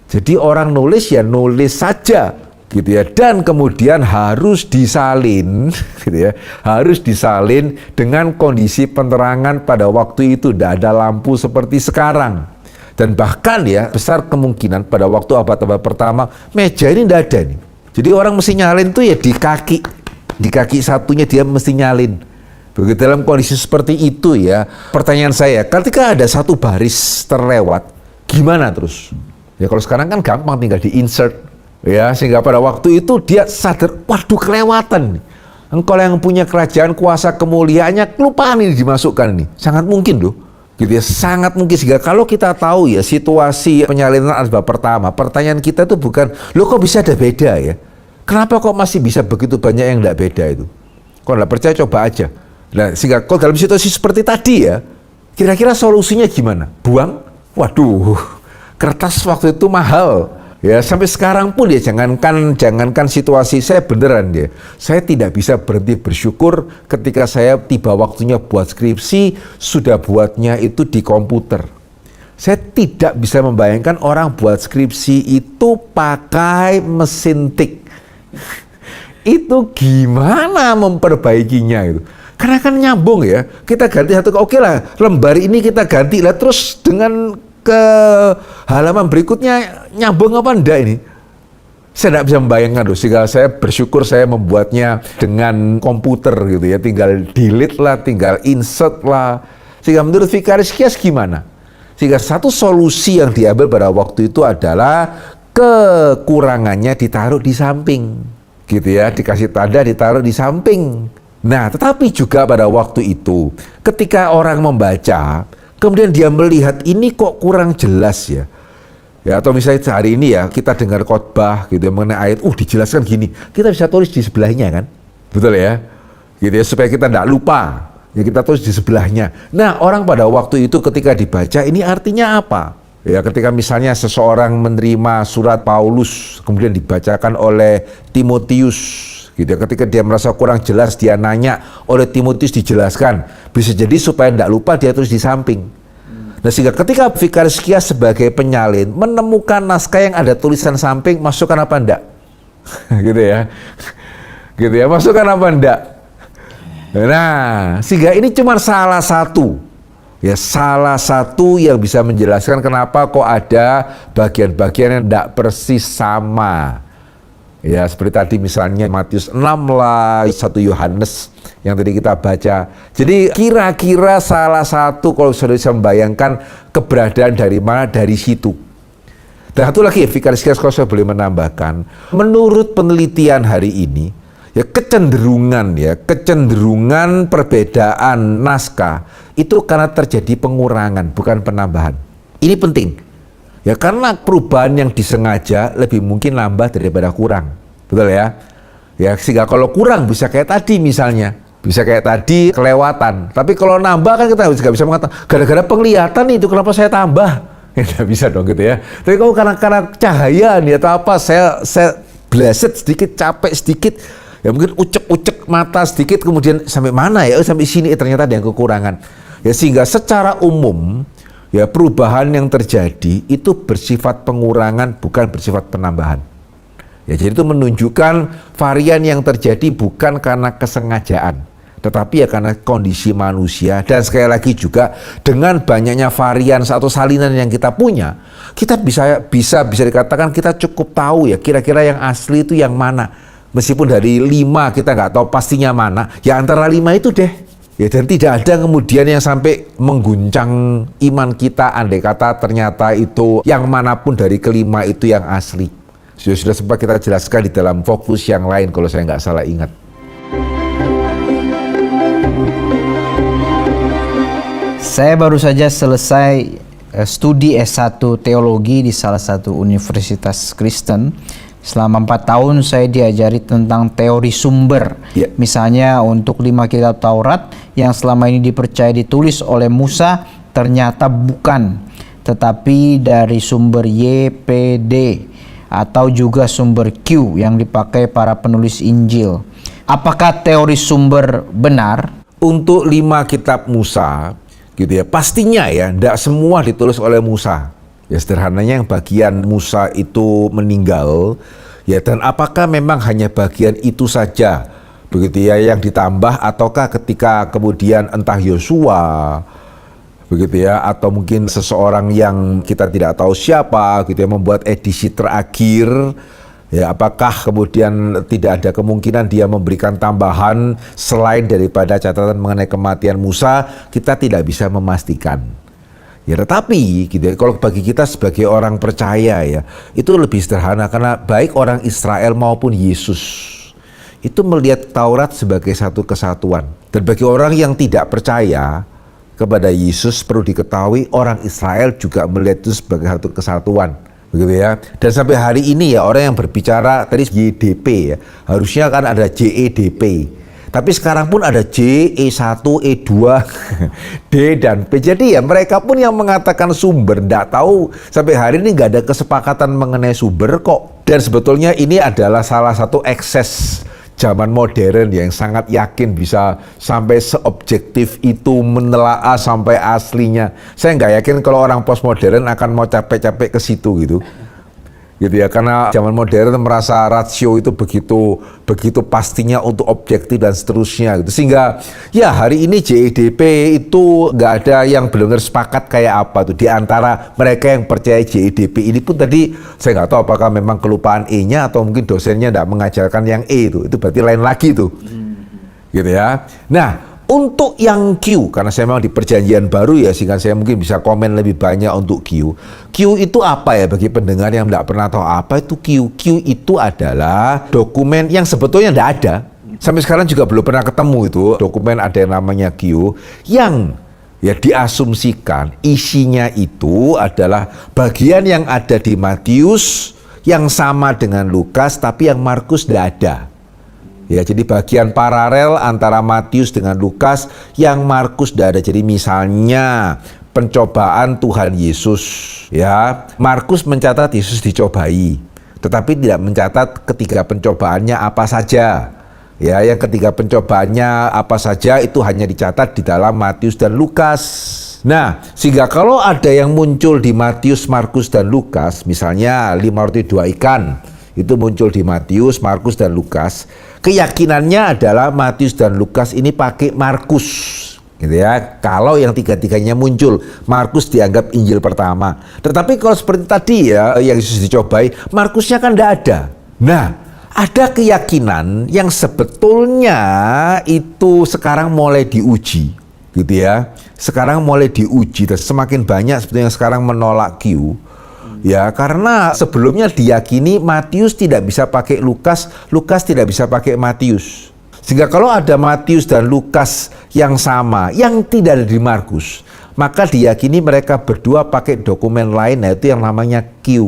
Jadi orang nulis ya nulis saja. Gitu ya, dan kemudian harus disalin gitu ya, harus disalin dengan kondisi penerangan pada waktu itu, tidak ada lampu seperti sekarang, dan bahkan ya besar kemungkinan pada waktu abad-abad pertama meja ini tidak ada nih, jadi orang mesti nyalin tuh ya di kaki satunya dia mesti nyalin. Begitu dalam kondisi seperti itu ya, pertanyaan saya, ketika ada satu baris terlewat, gimana terus? Ya kalau sekarang kan gampang, tinggal di insert. Ya, sehingga pada waktu itu dia sadar, waduh kelewatan. Engkau yang punya kerajaan, kuasa, kemuliaannya, kelupaan ini dimasukkan ini. Sangat mungkin loh. Gitu ya, sangat mungkin. Sehingga kalau kita tahu ya situasi penyalinan abad pertama, pertanyaan kita itu bukan, loh kok bisa ada beda ya? Kenapa kok masih bisa begitu banyak yang tidak beda itu? Kalau tidak percaya coba aja. Nah, sehingga kalau dalam situasi seperti tadi ya, kira-kira solusinya gimana? Buang? Waduh, kertas waktu itu mahal. Ya sampai sekarang pun ya jangankan situasi saya beneran ya, saya tidak bisa berhenti bersyukur ketika saya tiba waktunya buat skripsi, sudah buatnya itu di komputer. Saya tidak bisa membayangkan orang buat skripsi itu pakai mesin tik. Itu gimana memperbaikinya itu? Karena kan nyambung ya, kita ganti satu, oke lah lembar ini kita ganti lah, terus dengan ke halaman berikutnya nyambung apa enggak ini? Saya tidak bisa membayangkan loh, sehingga saya bersyukur saya membuatnya dengan komputer gitu ya, tinggal delete lah, tinggal insert lah. Sehingga menurut Vikaris Kias gimana? Sehingga satu solusi yang diambil pada waktu itu adalah kekurangannya ditaruh di samping gitu ya, dikasih tanda ditaruh di samping. Nah tetapi juga pada waktu itu ketika orang membaca kemudian dia melihat ini kok kurang jelas ya. Ya atau misalnya hari ini ya kita dengar khotbah gitu ya, mengenai ayat, dijelaskan gini. Kita bisa tulis di sebelahnya kan. Betul ya? Gitu ya supaya kita tidak lupa. Ya kita tulis di sebelahnya. Nah, orang pada waktu itu ketika dibaca ini artinya apa? Ya ketika misalnya seseorang menerima surat Paulus kemudian dibacakan oleh Timotius gitu ya, ketika dia merasa kurang jelas dia nanya, oleh Timotius dijelaskan, bisa jadi supaya tidak lupa dia tulis di samping. Nah sehingga ketika Vikaris Kias sebagai penyalin menemukan naskah yang ada tulisan samping, masukkan apa enggak? Gitu ya, gitu ya, masukkan apa enggak? Nah sehingga ini cuma salah satu yang bisa menjelaskan kenapa kok ada bagian-bagian yang tidak persis sama. Ya seperti tadi misalnya Matius 6 lah, 1 Yohanes yang tadi kita baca. Jadi kira-kira salah satu kalau sudah bisa membayangkan keberadaan dari mana, dari situ. Dan satu lagi Vikaris Kias kalau saya boleh menambahkan, menurut penelitian hari ini ya kecenderungan perbedaan naskah itu karena terjadi pengurangan bukan penambahan. Ini penting. Ya karena perubahan yang disengaja lebih mungkin nambah daripada kurang. Betul ya? Ya sehingga kalau kurang bisa kayak tadi misalnya. Bisa kayak tadi kelewatan. Tapi kalau nambah kan kita juga bisa mengatakan gara-gara penglihatan itu kenapa saya tambah? Ya tidak bisa dong gitu ya. Tapi kalau karena cahaya nih atau apa saya bleset sedikit, capek sedikit. Ya mungkin ucek-ucek mata sedikit kemudian sampai mana ya? Sampai sini ternyata ada yang kekurangan. Ya sehingga secara umum ya perubahan yang terjadi itu bersifat pengurangan bukan bersifat penambahan. Ya jadi itu menunjukkan varian yang terjadi bukan karena kesengajaan, tetapi ya karena kondisi manusia, dan sekali lagi juga dengan banyaknya varian atau salinan yang kita punya, kita bisa dikatakan kita cukup tahu ya kira-kira yang asli itu yang mana. Meskipun dari 5 kita nggak tahu pastinya mana, ya antara 5 itu deh. Ya, dan tidak ada kemudian yang sampai mengguncang iman kita andai kata ternyata itu yang manapun dari kelima itu yang asli. Sudah sempat kita jelaskan di dalam fokus yang lain kalau saya nggak salah ingat. Saya baru saja selesai studi S1 teologi di salah satu universitas Kristen. Selama 4 tahun saya diajari tentang teori sumber. Misalnya untuk 5 kitab Taurat yang selama ini dipercaya ditulis oleh Musa ternyata bukan, tetapi dari sumber YPD atau juga sumber Q yang dipakai para penulis Injil. Apakah teori sumber benar? Untuk 5 kitab Musa, gitu ya, pastinya ya, tidak semua ditulis oleh Musa. Ya sederhananya yang bagian Musa itu meninggal, ya, dan apakah memang hanya bagian itu saja, begitu ya, yang ditambah, ataukah ketika kemudian entah Yosua, begitu ya, atau mungkin seseorang yang kita tidak tahu siapa, gitu ya, membuat edisi terakhir. Ya, apakah kemudian tidak ada kemungkinan dia memberikan tambahan selain daripada catatan mengenai kematian Musa? Kita tidak bisa memastikan. Ya, tetapi gitu ya, kalau bagi kita sebagai orang percaya ya, itu lebih sederhana karena baik orang Israel maupun Yesus itu melihat Taurat sebagai satu kesatuan. Dan bagi orang yang tidak percaya kepada Yesus, perlu diketahui orang Israel juga melihat itu sebagai satu kesatuan. Begitu ya. Dan sampai hari ini ya orang yang berbicara tadi YDP ya, harusnya kan ada JEDP. Tapi sekarang pun ada J, E1, E2, D dan P. Jadi ya mereka pun yang mengatakan sumber, nggak tahu sampai hari ini nggak ada kesepakatan mengenai sumber kok. Dan sebetulnya ini adalah salah satu ekses zaman modern yang sangat yakin bisa sampai seobjektif itu menelaah sampai aslinya. Saya nggak yakin kalau orang postmodern akan mau capek-capek ke situ gitu ya, karena zaman modern merasa rasio itu begitu pastinya untuk objektif dan seterusnya gitu, sehingga ya hari ini JEDP itu nggak ada yang benar-benar sepakat kayak apa tuh di antara mereka yang percaya JEDP ini pun. Tadi saya nggak tahu apakah memang kelupaan E-nya atau mungkin dosennya nggak mengajarkan yang E itu berarti lain lagi tuh gitu ya. Nah, untuk yang Q, karena saya memang di perjanjian baru ya, sehingga saya mungkin bisa komen lebih banyak untuk Q. Q itu apa ya bagi pendengar yang tidak pernah tahu apa itu Q? Q itu adalah dokumen yang sebetulnya tidak ada. Sampai sekarang juga belum pernah ketemu itu dokumen ada yang namanya Q, yang ya diasumsikan isinya itu adalah bagian yang ada di Matius yang sama dengan Lukas, tapi yang Markus tidak ada. Ya, jadi bagian paralel antara Matius dengan Lukas yang Markus tidak ada. Jadi misalnya pencobaan Tuhan Yesus, ya, Markus mencatat Yesus dicobai, tetapi tidak mencatat ketiga pencobaannya apa saja. Ya, yang ketiga pencobaannya apa saja itu hanya dicatat di dalam Matius dan Lukas. Nah, sehingga kalau ada yang muncul di Matius, Markus dan Lukas, misalnya 5 roti 2 ikan, itu muncul di Matius, Markus dan Lukas, keyakinannya adalah Matius dan Lukas ini pakai Markus, gitu ya. Kalau yang tiga-tiganya muncul, Markus dianggap Injil pertama. Tetapi kalau seperti tadi ya, yang Yesus dicobai, Markusnya kan tidak ada. Nah, ada keyakinan yang sebetulnya itu sekarang mulai diuji, gitu ya. Sekarang mulai diuji dan semakin banyak sebetulnya yang sekarang menolak Q. Ya, karena sebelumnya diyakini Matius tidak bisa pakai Lukas, Lukas tidak bisa pakai Matius. Sehingga kalau ada Matius dan Lukas yang sama, yang tidak ada di Markus, maka diyakini mereka berdua pakai dokumen lain, yaitu yang namanya Q.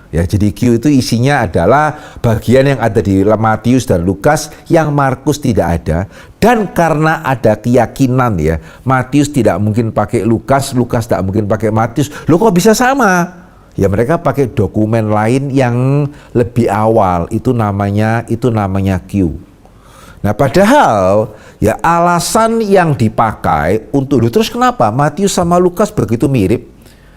Ya, jadi Q itu isinya adalah bagian yang ada di Matius dan Lukas yang Markus tidak ada. Dan karena ada keyakinan ya, Matius tidak mungkin pakai Lukas, Lukas tidak mungkin pakai Matius. Loh, kok bisa sama? Ya, mereka pakai dokumen lain yang lebih awal, itu namanya Q. Nah, padahal ya alasan yang dipakai untuk terus kenapa Matius sama Lukas begitu mirip?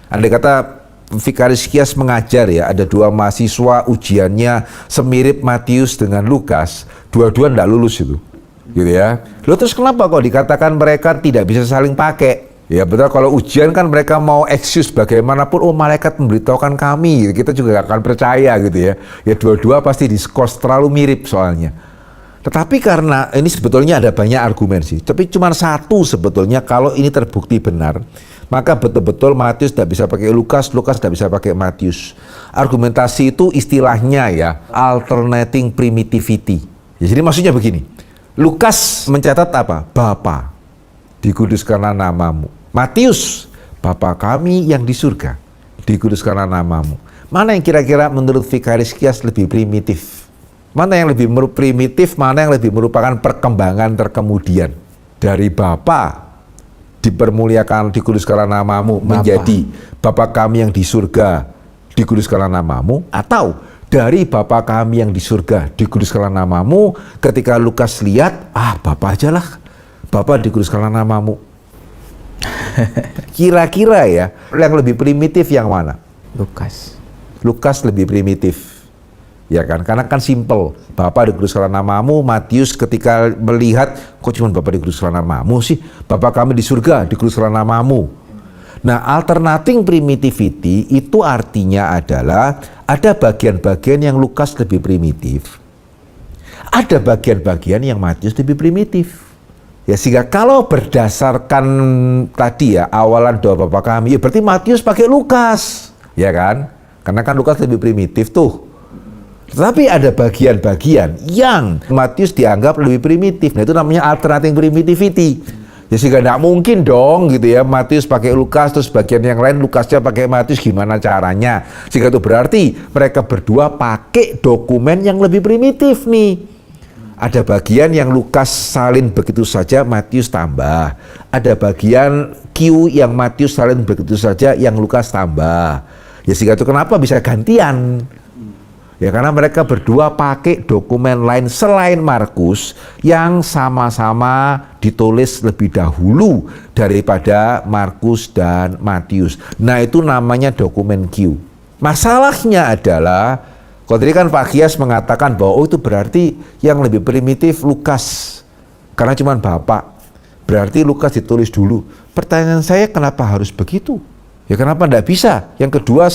Andai kata Vikaris Kias mengajar ya, ada 2 mahasiswa ujiannya semirip Matius dengan Lukas, dua-dua tidak lulus itu. gitu ya. Loh terus kenapa kok dikatakan mereka tidak bisa saling pakai? Ya betul, kalau ujian kan mereka mau excuse bagaimanapun, oh malaikat memberitahukan kami, kita juga gak akan percaya gitu ya. Ya dua-dua pasti diskors terlalu mirip soalnya. Tetapi karena ini sebetulnya ada banyak argumen sih, tapi cuma satu sebetulnya kalau ini terbukti benar, maka betul-betul Matius tidak bisa pakai Lukas, Lukas tidak bisa pakai Matius. Argumentasi itu istilahnya ya, alternating primitivity. Ya, jadi maksudnya begini, Lukas mencatat apa? Bapa, dikuduskanlah namamu. Matius, Bapa kami yang di surga, dikuduskanlah namamu. Mana yang kira-kira menurut Vicaris Kias lebih primitif? Mana yang lebih primitif, mana yang lebih merupakan perkembangan terkemudian? Dari Bapa, dipermuliakan, dikuduskanlah namamu, menjadi Bapa kami yang di surga, dikuduskanlah namamu, atau dari Bapa kami yang di surga, dikuduskanlah namamu, ketika Lukas lihat, Bapa aja lah, Bapa dikuduskanlah namamu. Kira-kira ya, yang lebih primitif yang mana? Lukas lebih primitif. Ya kan, karena kan simple. Bapa dikuduskanlah namamu. Matius ketika melihat, kok cuma Bapa dikuduskanlah namamu sih? Bapa kami di surga, dikuduskanlah namamu. Nah, alternating primitivity itu artinya adalah ada bagian-bagian yang Lukas lebih primitif, ada bagian-bagian yang Matius lebih primitif. Ya, sehingga kalau berdasarkan tadi ya, awalan doa Bapa kami, ya berarti Matius pakai Lukas, ya kan? Karena kan Lukas lebih primitif tuh. Tetapi ada bagian-bagian yang Matius dianggap lebih primitif. Nah, itu namanya alternating primitivity. Ya, sehingga tidak mungkin dong gitu ya, Matius pakai Lukas, terus bagian yang lain Lukasnya pakai Matius, gimana caranya? Sehingga itu berarti mereka berdua pakai dokumen yang lebih primitif nih. Ada bagian yang Lukas salin begitu saja, Matius tambah. Ada bagian Q yang Matius salin begitu saja, yang Lukas tambah. Ya, sehingga itu kenapa bisa gantian? Ya karena mereka berdua pakai dokumen lain selain Markus yang sama-sama ditulis lebih dahulu daripada Markus dan Matius. Nah, itu namanya dokumen Q. Masalahnya adalah, kalau tadi kan Pak Kias mengatakan bahwa itu berarti yang lebih primitif Lukas, karena cuma Bapak. Berarti Lukas ditulis dulu. Pertanyaan saya, kenapa harus begitu? Ya kenapa tidak bisa? Yang kedua,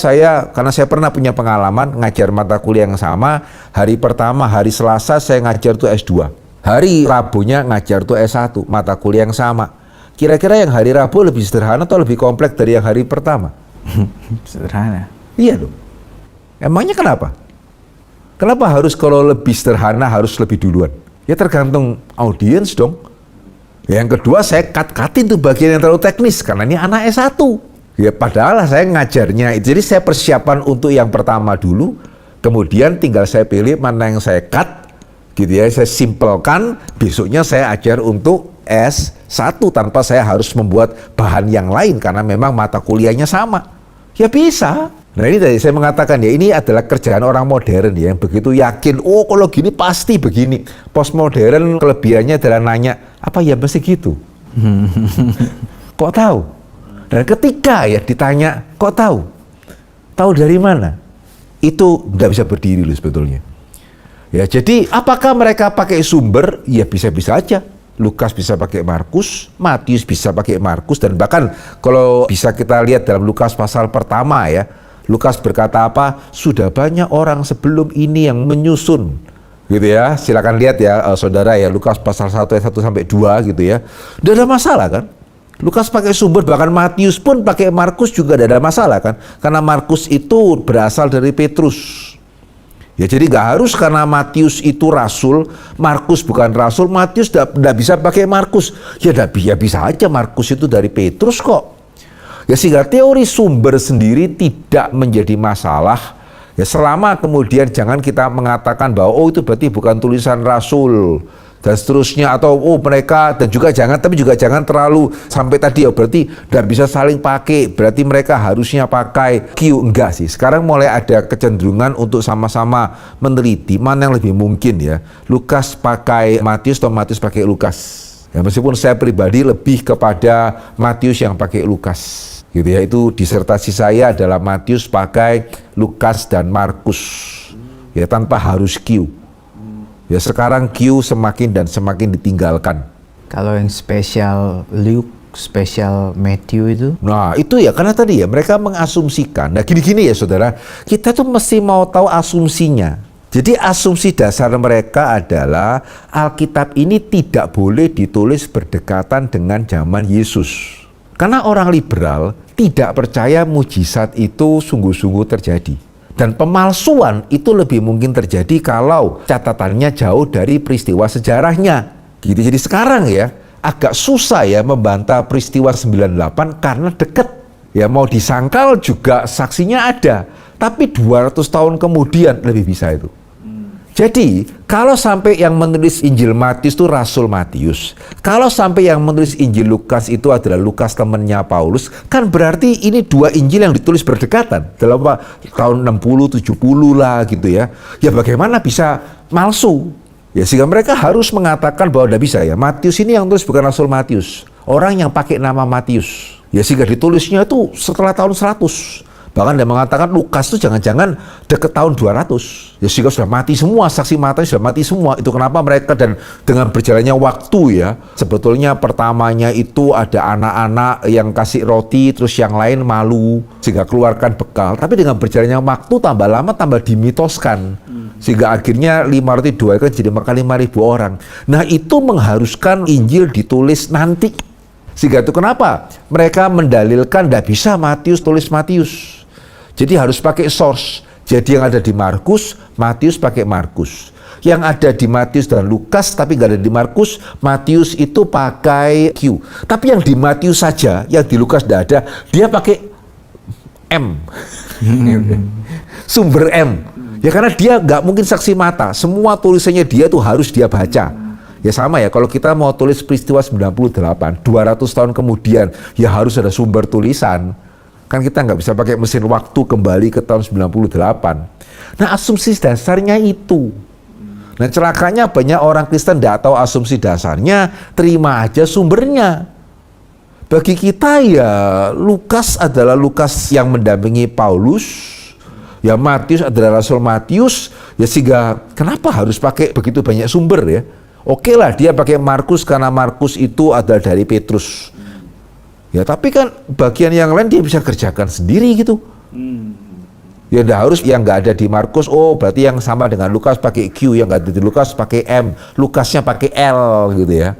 karena saya pernah punya pengalaman ngajar mata kuliah yang sama. Hari pertama, hari Selasa saya ngajar tuh S2. Hari Rabunya ngajar tuh S1, mata kuliah yang sama. Kira-kira yang hari Rabu lebih sederhana atau lebih kompleks dari yang hari pertama? Sederhana. Iya dong. Emangnya kenapa? Kenapa harus kalau lebih sederhana harus lebih duluan? Ya tergantung audiens dong. Yang kedua, saya cut-cutin tuh bagian yang terlalu teknis karena ini anak S1. Ya padahal saya ngajarnya, jadi saya persiapan untuk yang pertama dulu, kemudian tinggal saya pilih mana yang saya cut, gitu ya, saya simpelkan, besoknya saya ajar untuk S1 tanpa saya harus membuat bahan yang lain karena memang mata kuliahnya sama. Ya bisa. Nah ini tadi saya mengatakan ya, ini adalah kerjaan orang modern ya, yang begitu yakin, oh kalau gini pasti begini. Postmodern kelebihannya adalah nanya, apa ya mesti gitu? Kok tahu? Dan ketika ya ditanya, kok tahu? Tahu dari mana? Itu tidak bisa berdiri loh sebetulnya. Ya, jadi apakah mereka pakai sumber? Ya bisa-bisa aja. Lukas bisa pakai Markus, Matius bisa pakai Markus, dan bahkan kalau bisa kita lihat dalam Lukas pasal pertama ya, Lukas berkata apa? Sudah banyak orang sebelum ini yang menyusun. Gitu ya. Silakan lihat ya saudara ya, Lukas pasal 1 ayat 1 sampai 2 gitu ya. Tidak ada masalah kan? Lukas pakai sumber, bahkan Matius pun pakai Markus juga tidak ada masalah kan, karena Markus itu berasal dari Petrus. Ya jadi nggak harus karena Matius itu rasul, Markus bukan rasul, Matius tidak bisa pakai Markus. Ya bisa aja, Markus itu dari Petrus kok. Ya sehingga teori sumber sendiri tidak menjadi masalah. Ya selama kemudian jangan kita mengatakan bahwa oh itu berarti bukan tulisan rasul dan seterusnya, atau oh mereka, dan juga jangan terlalu sampai tadi ya berarti tidak bisa saling pakai, berarti mereka harusnya pakai Q. Enggak sih, sekarang mulai ada kecenderungan untuk sama-sama meneliti mana yang lebih mungkin ya, Lukas pakai Matius atau Matius pakai Lukas ya, meskipun saya pribadi lebih kepada Matius yang pakai Lukas gitu ya. Itu disertasi saya adalah Matius pakai Lukas dan Markus ya, tanpa harus Q. Ya sekarang Q semakin dan semakin ditinggalkan. Kalau yang spesial Luke, spesial Matthew itu, Nah itu ya karena tadi ya mereka mengasumsikan. Nah gini-gini ya saudara, kita tuh mesti mau tahu asumsinya. Jadi asumsi dasar mereka adalah Alkitab ini tidak boleh ditulis berdekatan dengan zaman Yesus. Karena orang liberal tidak percaya mujizat itu sungguh-sungguh terjadi. Dan pemalsuan itu lebih mungkin terjadi kalau catatannya jauh dari peristiwa sejarahnya. Gitu. Jadi sekarang ya agak susah ya membantah peristiwa 98 karena dekat. Ya mau disangkal juga saksinya ada. Tapi 200 tahun kemudian lebih bisa itu. Jadi, kalau sampai yang menulis Injil Matius itu Rasul Matius, kalau sampai yang menulis Injil Lukas itu adalah Lukas temannya Paulus, kan berarti ini dua Injil yang ditulis berdekatan. Dalam tahun 60, 70 lah gitu ya. Ya bagaimana bisa malsu? Ya sehingga mereka harus mengatakan bahwa tidak bisa ya. Matius ini yang tulis bukan Rasul Matius. Orang yang pakai nama Matius. Ya sehingga ditulisnya itu setelah tahun 100. Bahkan dia mengatakan Lukas itu jangan-jangan dekat tahun 200. Ya sehingga sudah mati semua, saksi mata sudah mati semua. Itu kenapa mereka dan dengan berjalannya waktu ya, sebetulnya pertamanya itu ada anak-anak yang kasih roti, terus yang lain malu, sehingga keluarkan bekal. Tapi dengan berjalannya waktu tambah lama tambah dimitoskan. Sehingga akhirnya 5 roti 2 kan jadi makan 5.000 orang. Nah itu mengharuskan Injil ditulis nanti. Sehingga itu kenapa mereka mendalilkan tidak bisa Matius tulis Matius. Jadi harus pakai source. Jadi yang ada di Markus, Matius pakai Markus. Yang ada di Matius dan Lukas tapi nggak ada di Markus, Matius itu pakai Q. Tapi yang di Matius saja, yang di Lukas tidak ada, dia pakai M. Sumber M. Ya karena dia nggak mungkin saksi mata. Semua tulisannya dia tuh harus dia baca. Ya sama ya, kalau kita mau tulis peristiwa 98, 200 tahun kemudian, ya harus ada sumber tulisan. Kan kita nggak bisa pakai mesin waktu kembali ke tahun 98. Nah asumsi dasarnya itu. Nah celakanya banyak orang Kristen tidak tahu asumsi dasarnya, terima aja sumbernya. Bagi kita ya Lukas adalah Lukas yang mendampingi Paulus, ya Matius adalah Rasul Matius, ya sehingga kenapa harus pakai begitu banyak sumber ya? Oke lah dia pakai Markus karena Markus itu adalah dari Petrus. Ya tapi kan bagian yang lain dia bisa kerjakan sendiri gitu. Ya nggak harus yang nggak ada di Markus, oh berarti yang sama dengan Lukas pakai Q, yang nggak ada di Lukas pakai M, Lukasnya pakai L gitu ya.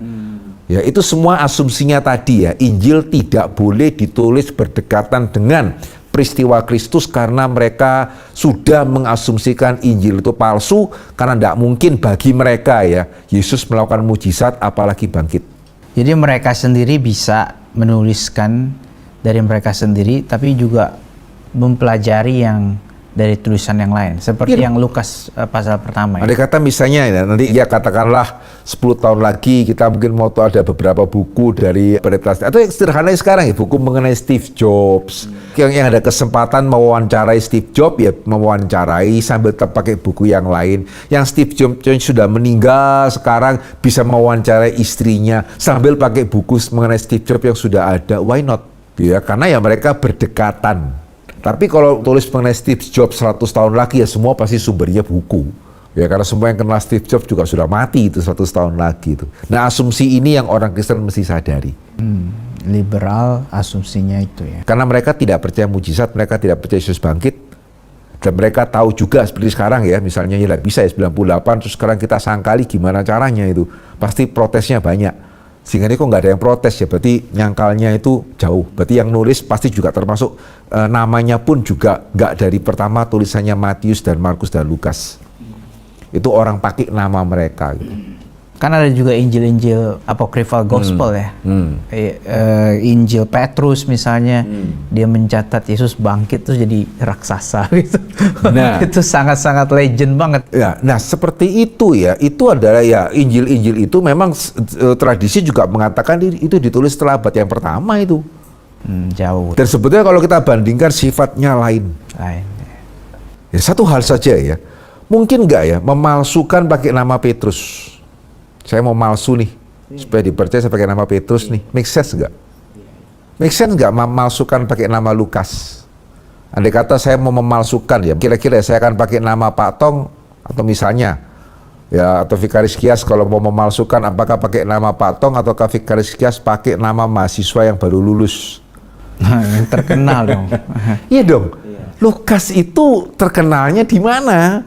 Ya itu semua asumsinya tadi ya, Injil tidak boleh ditulis berdekatan dengan peristiwa Kristus karena mereka sudah mengasumsikan Injil itu palsu karena tidak mungkin bagi mereka ya Yesus melakukan mujizat apalagi bangkit. jadi mereka sendiri bisa menuliskan dari mereka sendiri, tapi juga mempelajari yang dari tulisan yang lain, seperti yang Lukas pasal pertama. Andai kata misalnya ya, nanti ya katakanlah 10 tahun lagi kita mungkin mau tahu ada beberapa buku dari Veritas atau yang sederhana sekarang ya buku mengenai Steve Jobs. Yang ada kesempatan mewawancarai Steve Jobs ya mewawancarai sambil tetap pakai buku yang lain. Yang Steve Jobs yang sudah meninggal sekarang bisa mewawancarai istrinya sambil pakai buku mengenai Steve Jobs yang sudah ada. Why not? Ya karena ya mereka berdekatan. Tapi kalau tulis mengenai Steve Jobs 100 tahun lagi ya semua pasti sumbernya buku. Ya karena semua yang kenal Steve Jobs juga sudah mati itu 100 tahun lagi itu. Nah asumsi ini yang orang Kristen mesti sadari. Liberal asumsinya itu ya. Karena mereka tidak percaya mujizat, mereka tidak percaya Yesus bangkit. Dan mereka tahu juga seperti sekarang ya, misalnya ya tidak bisa ya 98, terus sekarang kita sangkali gimana caranya itu. Pasti protesnya banyak. Sehingga ini kok nggak ada yang protes ya, berarti nyangkalnya itu jauh. Berarti yang nulis pasti juga termasuk namanya pun juga nggak dari pertama tulisannya Matius dan Markus dan Lukas. Itu orang pakai nama mereka gitu. Kan ada juga Injil-Injil apocryphal gospel ya. Injil Petrus misalnya, dia mencatat Yesus bangkit terus jadi raksasa gitu. Nah, itu sangat-sangat legend banget. Ya, nah seperti itu ya, itu adalah ya Injil-Injil itu memang tradisi juga mengatakan itu ditulis setelah abad yang pertama itu. Jauh. Dan sebetulnya kalau kita bandingkan sifatnya lain. Ya, satu hal saja ya, mungkin nggak ya memalsukan pakai nama Petrus. Saya mau malsu nih, supaya dipercaya saya pakai nama Petrus nih. Make sense nggak? Make sense nggak memalsukan pakai nama Lukas? Andai kata saya mau memalsukan ya, kira-kira saya akan pakai nama Pak Tong, atau misalnya Ya, atau Vikaris Kias kalau mau memalsukan apakah pakai nama Pak Tong atau Vikaris Kias pakai nama mahasiswa yang baru lulus. Nah, yang terkenal dong. Iya dong. Lukas itu terkenalnya di mana?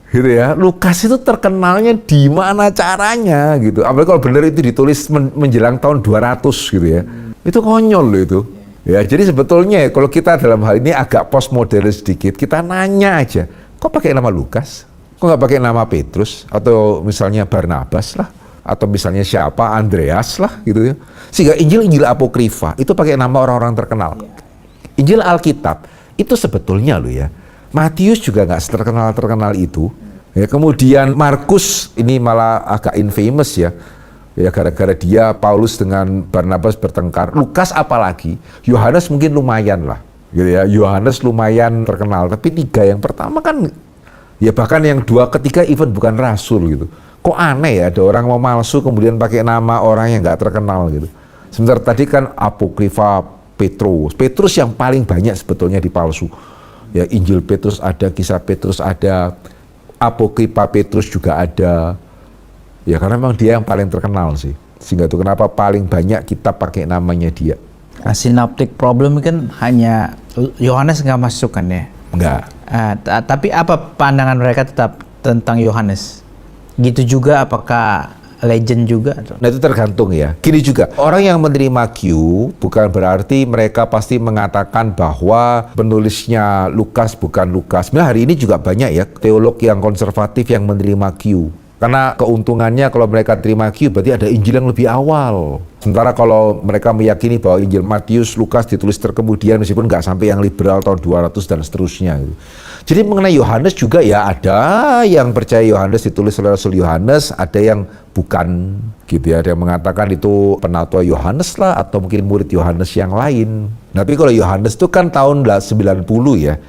Gitu ya. Lukas itu terkenalnya di mana caranya gitu. Apalagi kalau benar itu ditulis menjelang tahun 200 gitu ya. Itu konyol loh itu. Ya, jadi sebetulnya kalau kita dalam hal ini agak postmodern sedikit, kita nanya aja, kok pakai nama Lukas? Kok nggak pakai nama Petrus atau misalnya Barnabas lah? Atau misalnya siapa, Andreas lah gitu ya. Sehingga Injil Apokrifa itu pakai nama orang-orang terkenal. Injil Alkitab itu sebetulnya loh ya, Matius juga nggak terkenal itu. Ya, kemudian Markus ini malah agak infamous ya. Ya gara-gara dia Paulus dengan Barnabas bertengkar. Lukas apalagi, Yohanes mungkin lumayan lah. Gitu ya, Yohanes lumayan terkenal. Tapi 3 yang pertama kan, ya bahkan yang 2 ketiga even bukan rasul gitu. Kok aneh ya ada orang mau malsu kemudian pakai nama orang yang nggak terkenal gitu. Sebentar tadi kan Apokrifa Petrus yang paling banyak sebetulnya dipalsu. Ya Injil Petrus ada, Kisah Petrus ada, Apokrifa Petrus juga ada. Ya karena memang dia yang paling terkenal sih. Sehingga itu kenapa paling banyak kita pakai namanya dia. Synoptic problem kan hanya Yohanes nggak masuk kan ya? Enggak. Tapi apa pandangan mereka tetap tentang Yohanes? Gitu juga apakah legend juga? Nah itu tergantung ya. Gini juga, orang yang menerima Q bukan berarti mereka pasti mengatakan bahwa penulisnya Lukas bukan Lukas. Sebenarnya hari ini juga banyak ya teolog yang konservatif yang menerima Q. Karena keuntungannya kalau mereka terima Q berarti ada Injil yang lebih awal. Sementara kalau mereka meyakini bahwa Injil Matius, Lukas ditulis terkemudian meskipun nggak sampai yang liberal tahun 200 dan seterusnya. Gitu. Jadi mengenai Yohanes juga ya ada yang percaya Yohanes ditulis oleh Rasul Yohanes, ada yang bukan gitu ya. Ada yang mengatakan itu penatua Yohanes lah atau mungkin murid Yohanes yang lain. Tapi kalau Yohanes itu kan tahun 90 ya.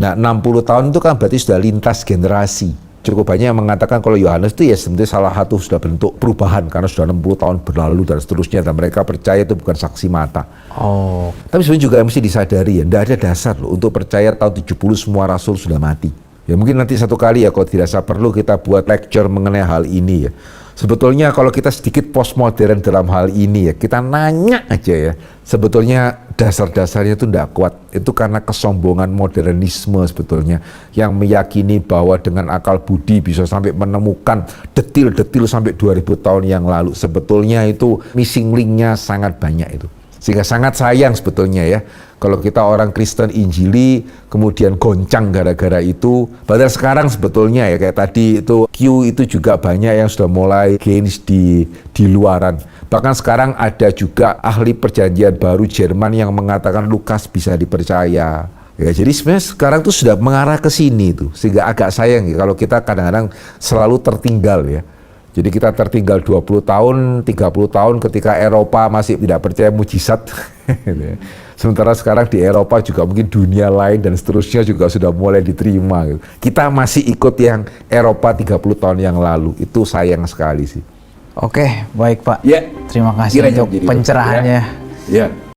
Nah 60 tahun itu kan berarti sudah lintas generasi. Cukup banyak yang mengatakan kalau Yohanes itu ya sebenarnya salah satu sudah bentuk perubahan karena sudah 60 tahun berlalu dan seterusnya dan mereka percaya itu bukan saksi mata. Oh. Tapi sebenarnya juga mesti disadari ya, tidak ada dasar loh untuk percaya tahun 70 semua rasul sudah mati. Ya mungkin nanti satu kali ya kalau dirasa perlu kita buat lecture mengenai hal ini ya. Sebetulnya kalau kita sedikit postmodern dalam hal ini ya, kita nanya aja ya, sebetulnya dasar-dasarnya itu tidak kuat. Itu karena kesombongan modernisme sebetulnya, yang meyakini bahwa dengan akal budi bisa sampai menemukan detil-detil sampai 2000 tahun yang lalu. Sebetulnya itu missing link-nya sangat banyak itu. Sehingga sangat sayang sebetulnya ya, kalau kita orang Kristen Injili kemudian goncang gara-gara itu. Padahal sekarang sebetulnya ya kayak tadi itu Q itu juga banyak yang sudah mulai gains di luaran. Bahkan sekarang ada juga ahli perjanjian baru Jerman yang mengatakan Lukas bisa dipercaya. Ya, jadi sebenarnya sekarang tuh sudah mengarah ke sini tuh, sehingga agak sayang ya kalau kita kadang-kadang selalu tertinggal ya. Jadi kita tertinggal 20 tahun, 30 tahun ketika Eropa masih tidak percaya mujizat. Sementara sekarang di Eropa juga mungkin dunia lain dan seterusnya juga sudah mulai diterima. Kita masih ikut yang Eropa 30 tahun yang lalu. Itu sayang sekali sih. Oke, baik Pak. Ya. Terima kasih untuk pencerahannya. Ya.